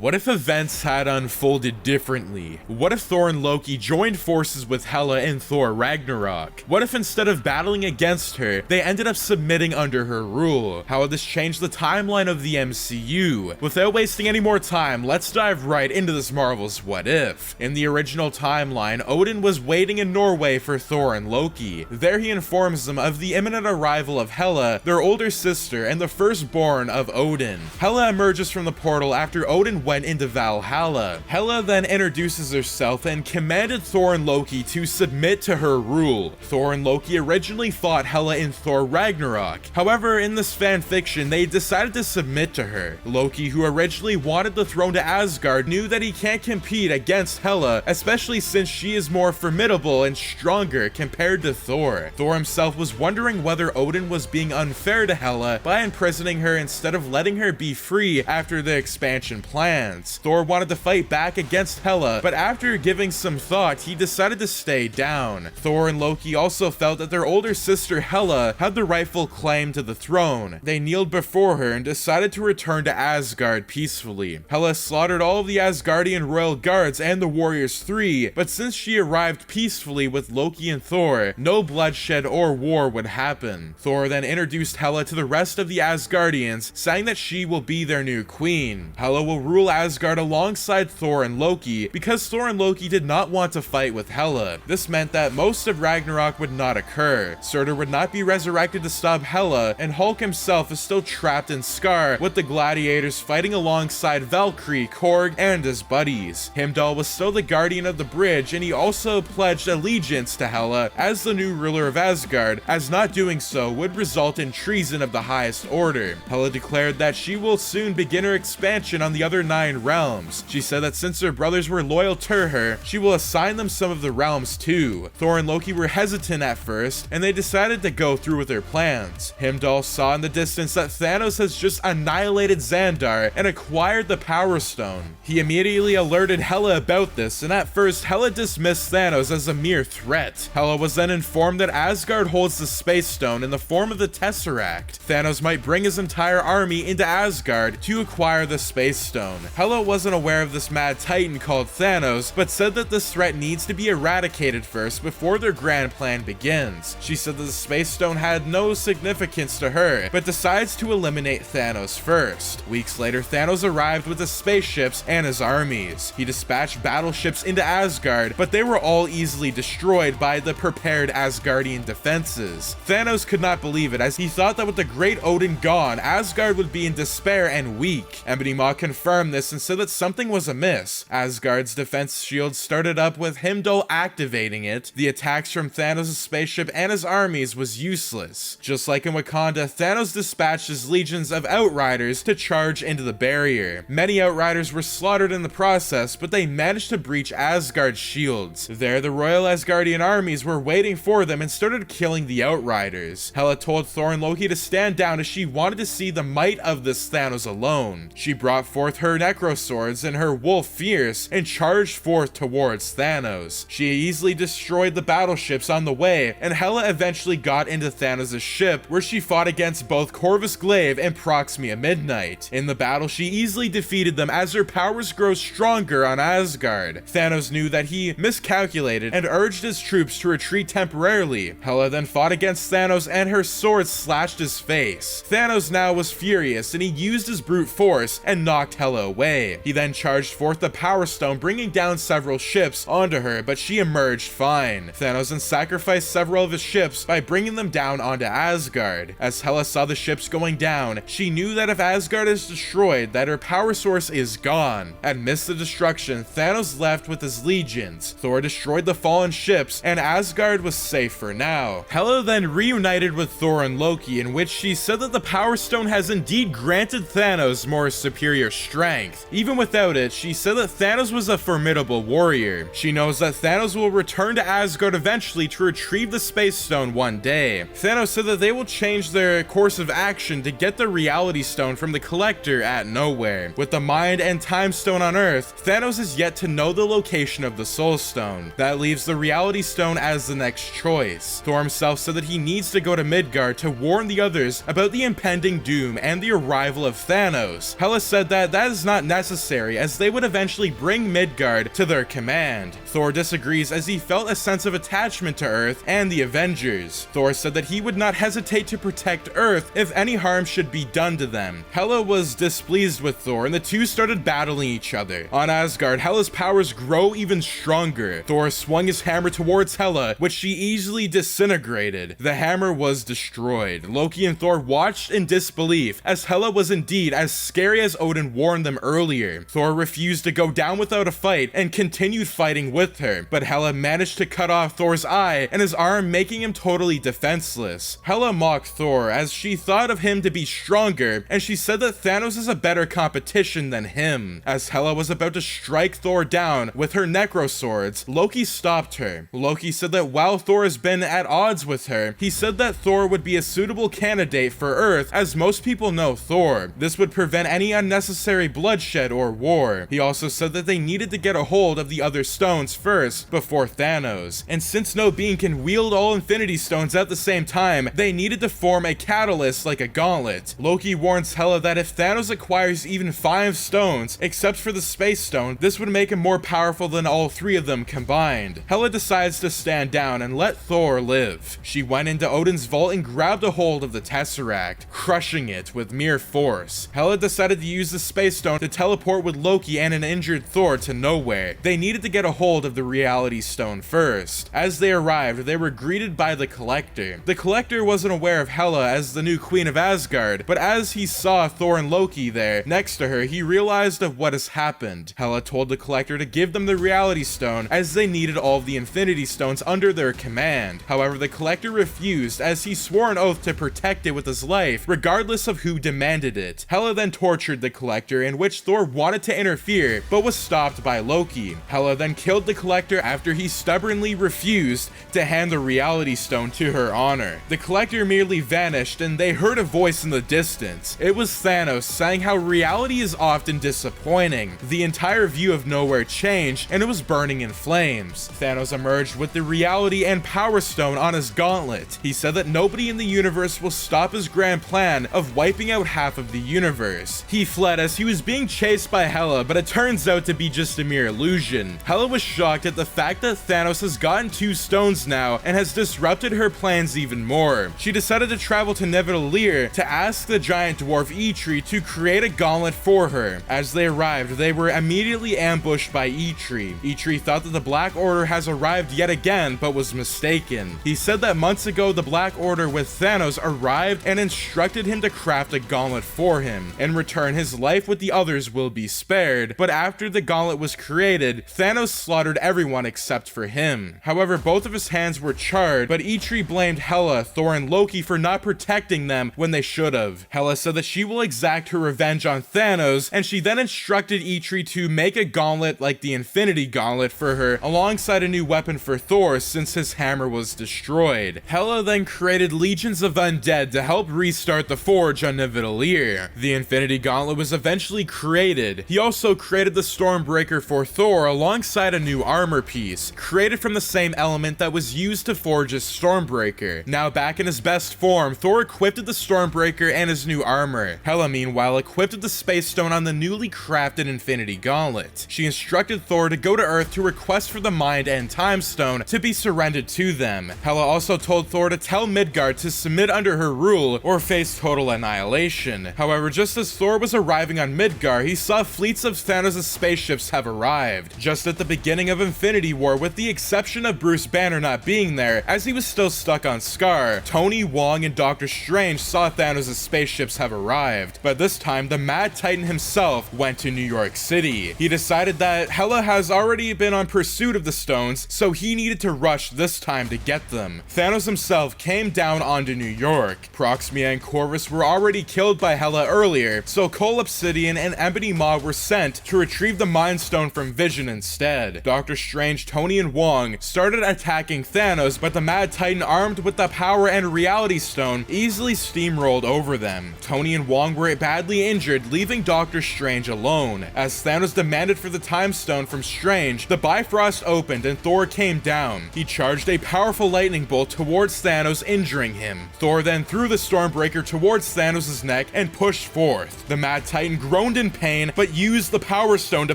What if events had unfolded differently? What if Thor and Loki joined forces with Hela in Thor Ragnarok? What if instead of battling against her, they ended up submitting under her rule? How would this change the timeline of the MCU? Without wasting any more time, let's dive right into this Marvel's What If. In the original timeline, Odin was waiting in Norway for Thor and Loki. There he informs them of the imminent arrival of Hela, their older sister and the firstborn of Odin. Hela emerges from the portal after Odin went into Valhalla. Hela then introduces herself and commanded Thor and Loki to submit to her rule. Thor and Loki originally fought Hela in Thor Ragnarok. However, in this fanfiction, they decided to submit to her. Loki, who originally wanted the throne to Asgard, knew that he can't compete against Hela, especially since she is more formidable and stronger compared to Thor. Thor himself was wondering whether Odin was being unfair to Hela by imprisoning her instead of letting her be free after the expansion plans. Thor wanted to fight back against Hela, but after giving some thought, he decided to stay down. Thor and Loki also felt that their older sister Hela had the rightful claim to the throne. They kneeled before her and decided to return to Asgard peacefully. Hela slaughtered all of the Asgardian royal guards and the Warriors 3, but since she arrived peacefully with Loki and Thor, no bloodshed or war would happen. Thor then introduced Hela to the rest of the Asgardians, saying that she will be their new queen. Hela will rule Asgard alongside Thor and Loki because Thor and Loki did not want to fight with Hela. This meant that most of Ragnarok would not occur. Surtur would not be resurrected to stop Hela, and Hulk himself is still trapped in Scar with the gladiators fighting alongside Valkyrie, Korg, and his buddies. Heimdall was still the guardian of the bridge, and he also pledged allegiance to Hela as the new ruler of Asgard, as not doing so would result in treason of the highest order. Hela declared that she will soon begin her expansion on the other 9 realms. She said that since her brothers were loyal to her, she will assign them some of the realms too. Thor and Loki were hesitant at first, and they decided to go through with their plans. Heimdall saw in the distance that Thanos has just annihilated Xandar and acquired the Power Stone. He immediately alerted Hela about this, and at first Hela dismissed Thanos as a mere threat. Hela was then informed that Asgard holds the Space Stone in the form of the Tesseract. Thanos might bring his entire army into Asgard to acquire the Space Stone. Hela wasn't aware of this mad titan called Thanos, but said that this threat needs to be eradicated first before their grand plan begins. She said that the Space Stone had no significance to her, but decides to eliminate Thanos first. Weeks later, Thanos arrived with his spaceships and his armies. He dispatched battleships into Asgard, but they were all easily destroyed by the prepared Asgardian defenses. Thanos could not believe it, as he thought that with the great Odin gone, Asgard would be in despair and weak. Ebony Maw confirmed this and said that something was amiss. Asgard's defense shield started up with Heimdall activating it. The attacks from Thanos' spaceship and his armies was useless. Just like in Wakanda, Thanos dispatched his legions of Outriders to charge into the barrier. Many Outriders were slaughtered in the process, but they managed to breach Asgard's shields. There, the Royal Asgardian armies were waiting for them and started killing the Outriders. Hela told Thor and Loki to stand down as she wanted to see the might of this Thanos alone. She brought forth her Necro Swords and her Wolf Fierce and charged forth towards Thanos. She easily destroyed the battleships on the way, and Hela eventually got into Thanos' ship, where she fought against both Corvus Glaive and Proxima Midnight. In the battle, she easily defeated them as her powers grow stronger on Asgard. Thanos knew that he miscalculated and urged his troops to retreat temporarily. Hela then fought against Thanos and her sword slashed his face. Thanos now was furious, and he used his brute force and knocked Hela away. He then charged forth the Power Stone, bringing down several ships onto her, but she emerged fine. Thanos then sacrificed several of his ships by bringing them down onto Asgard. As Hela saw the ships going down, she knew that if Asgard is destroyed, that her power source is gone. Amidst the destruction, Thanos left with his legions. Thor destroyed the fallen ships, and Asgard was safe for now. Hela then reunited with Thor and Loki, in which she said that the Power Stone has indeed granted Thanos more superior strength. strength. Even without it, she said that Thanos was a formidable warrior. She knows that Thanos will return to Asgard eventually to retrieve the Space Stone one day. Thanos said that they will change their course of action to get the Reality Stone from the Collector at nowhere. With the Mind and Time Stone on Earth, Thanos is yet to know the location of the Soul Stone. That leaves the Reality Stone as the next choice. Thor himself said that he needs to go to Midgard to warn the others about the impending doom and the arrival of Thanos. Hela said that that is not necessary, as they would eventually bring Midgard to their command. Thor disagrees, as he felt a sense of attachment to Earth and the Avengers. Thor said that he would not hesitate to protect Earth if any harm should be done to them. Hela was displeased with Thor, and the two started battling each other. On Asgard, Hela's powers grow even stronger. Thor swung his hammer towards Hela, which she easily disintegrated. The hammer was destroyed. Loki and Thor watched in disbelief, as Hela was indeed as scary as Odin warned them earlier. Thor refused to go down without a fight and continued fighting with her, but Hela managed to cut off Thor's eye and his arm, making him totally defenseless. Hela mocked Thor, as she thought of him to be stronger, and she said that Thanos is a better competition than him. As Hela was about to strike Thor down with her necro swords, Loki stopped her. Loki said that while Thor has been at odds with her, he said that Thor would be a suitable candidate for Earth, as most people know Thor. This would prevent any unnecessary bloodshed or war. He also said that they needed to get a hold of the other stones first, before Thanos. And since no being can wield all Infinity Stones at the same time, they needed to form a catalyst like a gauntlet. Loki warns Hela that if Thanos acquires even 5 stones, except for the Space Stone, this would make him more powerful than all 3 of them combined. Hela decides to stand down and let Thor live. She went into Odin's vault and grabbed a hold of the Tesseract, crushing it with mere force. Hela decided to use the Space Stone to teleport with Loki and an injured Thor to nowhere. They needed to get a hold of the Reality Stone first. As they arrived, they were greeted by the Collector. The Collector wasn't aware of Hela as the new Queen of Asgard, but as he saw Thor and Loki there next to her, he realized of what has happened. Hela told the Collector to give them the Reality Stone, as they needed all of the Infinity Stones under their command. However, the Collector refused, as he swore an oath to protect it with his life, regardless of who demanded it. Hela then tortured the Collector, in which Thor wanted to interfere, but was stopped by Loki. Hela then killed the Collector after he stubbornly refused to hand the Reality Stone to her honor. The Collector merely vanished, and they heard a voice in the distance. It was Thanos saying how reality is often disappointing. The entire view of nowhere changed, and it was burning in flames. Thanos emerged with the Reality and Power Stone on his gauntlet. He said that nobody in the universe will stop his grand plan of wiping out half of the universe. He fled as he was being chased by Hela, but it turns out to be just a mere illusion. Hela was shocked at the fact that Thanos has gotten 2 stones now and has disrupted her plans even more. She decided to travel to Nidavellir to ask the giant dwarf Eitri to create a gauntlet for her. As they arrived, they were immediately ambushed by Eitri. Eitri thought that the Black Order has arrived yet again, but was mistaken. He said that months ago the Black Order with Thanos arrived and instructed him to craft a gauntlet for him. In return, his life with the others will be spared, but after the gauntlet was created, Thanos slaughtered everyone except for him. However, both of his hands were charred, but Eitri blamed Hela, Thor, and Loki for not protecting them when they should have. Hela said that she will exact her revenge on Thanos, and she then instructed Eitri to make a gauntlet like the Infinity Gauntlet for her, alongside a new weapon for Thor since his hammer was destroyed. Hela then created legions of undead to help restart the forge on Nidavellir. The Infinity Gauntlet was eventually created. He also created the Stormbreaker for Thor alongside a new armor piece, created from the same element that was used to forge his Stormbreaker. Now back in his best form, Thor equipped the Stormbreaker and his new armor. Hela meanwhile equipped the Space Stone on the newly crafted Infinity Gauntlet. She instructed Thor to go to Earth to request for the Mind and Time Stone to be surrendered to them. Hela also told Thor to tell Midgard to submit under her rule or face total annihilation. However, just as Thor was arriving on Midgard, he saw fleets of Thanos' spaceships have arrived. Just at the beginning of Infinity War, with the exception of Bruce Banner not being there, as he was still stuck on Scar, Tony, Wong, and Doctor Strange saw Thanos' spaceships have arrived. But this time, the Mad Titan himself went to New York City. He decided that Hela has already been on pursuit of the stones, so he needed to rush this time to get them. Thanos himself came down onto New York. Proxima and Corvus were already killed by Hela earlier, so Cole Obsidian and and Ebony Maw were sent to retrieve the Mind Stone from Vision instead. Doctor Strange, Tony, and Wong started attacking Thanos, but the Mad Titan, armed with the Power and Reality Stone, easily steamrolled over them. Tony and Wong were badly injured, leaving Doctor Strange alone. As Thanos demanded for the Time Stone from Strange, the Bifrost opened and Thor came down. He charged a powerful lightning bolt towards Thanos, injuring him. Thor then threw the Stormbreaker towards Thanos' neck and pushed forth. The Mad Titan groaned in pain, but used the Power Stone to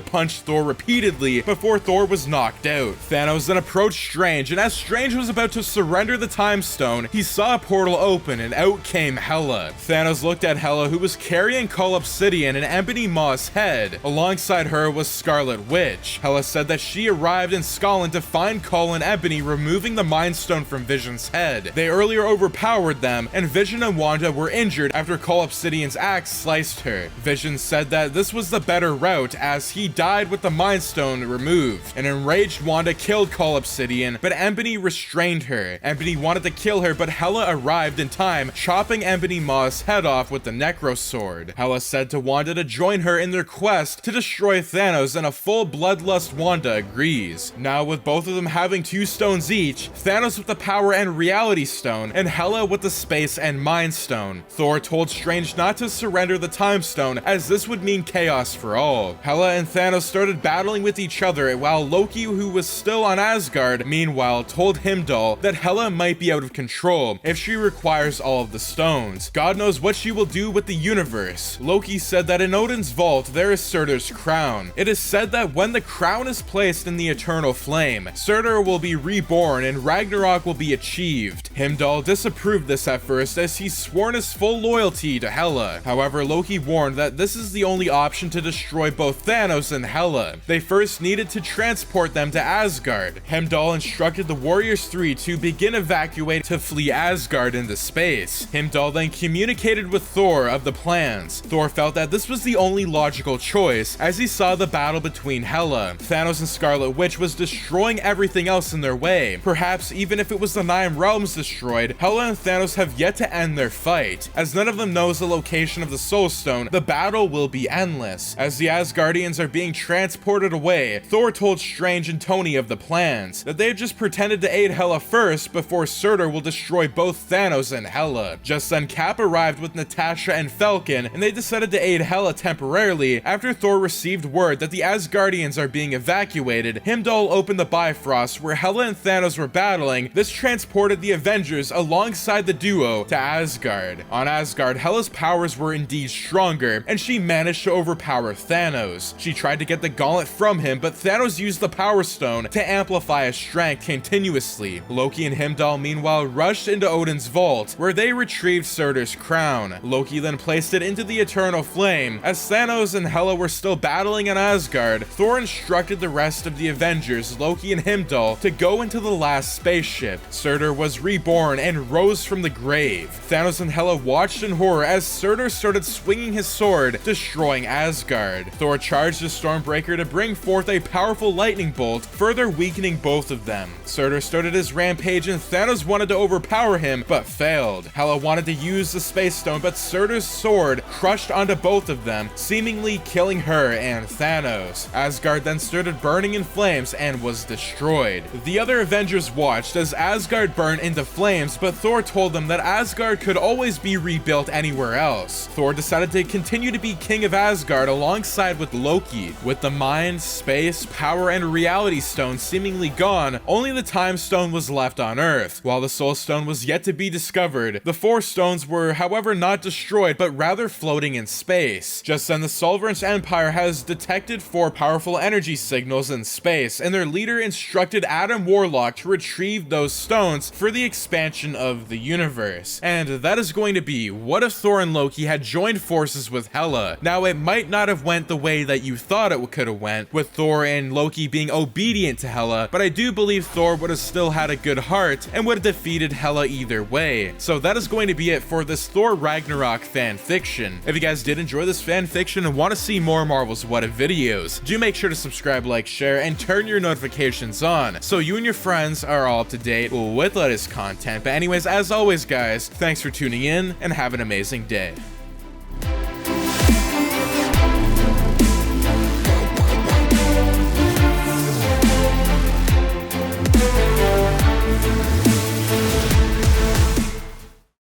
punch Thor repeatedly before Thor was knocked out. Thanos then approached Strange, and as Strange was about to surrender the Time Stone, he saw a portal open and out came Hela. Thanos looked at Hela, who was carrying Cull Obsidian and Ebony Maw's head. Alongside her was Scarlet Witch. Hela said that she arrived in Scotland to find Cull and Ebony, removing the Mind Stone from Vision's head. They earlier overpowered them, and Vision and Wanda were injured after Cull Obsidian's axe sliced her. Vision said that this was the better route as he died with the Mind Stone removed. An enraged Wanda killed Cull Obsidian, but Ebony restrained her. Ebony wanted to kill her, but Hela arrived in time, chopping Ebony Maw's head off with the Necro Sword. Hela said to Wanda to join her in their quest to destroy Thanos, and a full bloodlust Wanda agrees. Now, with both of them having 2 stones each, Thanos with the Power and Reality Stone, and Hela with the Space and Mind Stone, Thor told Strange not to surrender the Time Stone, as this would mean chaos for all. Hela and Thanos started battling with each other, while Loki, who was still on Asgard, meanwhile told Heimdall that Hela might be out of control if she requires all of the stones. God knows what she will do with the universe. Loki said that in Odin's vault there is Surtur's crown. It is said that when the crown is placed in the eternal flame, Surtur will be reborn and Ragnarok will be achieved. Heimdall disapproved this at first, as he sworn his full loyalty to Hela. However, Loki warned that this is the only option to destroy both Thanos and Hela. They first needed to transport them to Asgard. Heimdall instructed the Warriors 3 to begin evacuating to flee Asgard into space. Heimdall then communicated with Thor of the plans. Thor felt that this was the only logical choice, as he saw the battle between Hela, Thanos, and Scarlet Witch was destroying everything else in their way. Perhaps even if it was the 9 realms destroyed, Hela and Thanos have yet to end their fight. As none of them knows the location of the Soul Stone, the battle will be endless. As the Asgardians are being transported away, Thor told Strange and Tony of the plans, that they had just pretended to aid Hela first before Surtur will destroy both Thanos and Hela. Just then Cap arrived with Natasha and Falcon, and they decided to aid Hela temporarily. After Thor received word that the Asgardians are being evacuated, Heimdall opened the Bifrost where Hela and Thanos were battling. This transported the Avengers alongside the duo to Asgard. On Asgard, Hela's powers were indeed stronger, and she managed to overpower Thanos. She tried to get the gauntlet from him, but Thanos used the Power Stone to amplify his strength continuously. Loki and Heimdall meanwhile rushed into Odin's vault, where they retrieved Surtur's crown. Loki then placed it into the eternal flame. As Thanos and Hela were still battling on Asgard, Thor instructed the rest of the Avengers, Loki and Heimdall, to go into the last spaceship. Surtur was reborn and rose from the grave. Thanos and Hela watched in horror as Surtur started swinging his sword, destroying Asgard. Thor charged the Stormbreaker to bring forth a powerful lightning bolt, further weakening both of them. Surtur started his rampage and Thanos wanted to overpower him, but failed. Hela wanted to use the Space Stone, but Surtur's sword crushed onto both of them, seemingly killing her and Thanos. Asgard then started burning in flames and was destroyed. The other Avengers watched as Asgard burned into flames, but Thor told them that Asgard could always be rebuilt anywhere else. Thor decided to continue to be king of Asgard alongside with Loki. With the Mind, Space, Power, and Reality Stone seemingly gone, only the Time Stone was left on Earth. While the Soul Stone was yet to be discovered, the 4 stones were however not destroyed, but rather floating in space. Just then the Solverance Empire has detected 4 powerful energy signals in space, and their leader instructed Adam Warlock to retrieve those stones for the expansion of the universe. And that is going to be what if Thor and Loki had joined forces with Hela. Now, it might not have went the way that you thought it could have went, with Thor and Loki being obedient to Hela, but I do believe Thor would have still had a good heart and would have defeated Hela either way. So that is going to be it for this Thor Ragnarok fan fiction. If you guys did enjoy this fan fiction and want to see more Marvel's What If videos, do make sure to subscribe, like, share, and turn your notifications on so you and your friends are all up to date with latest content. But anyways, as always guys, thanks for tuning in and have an amazing day.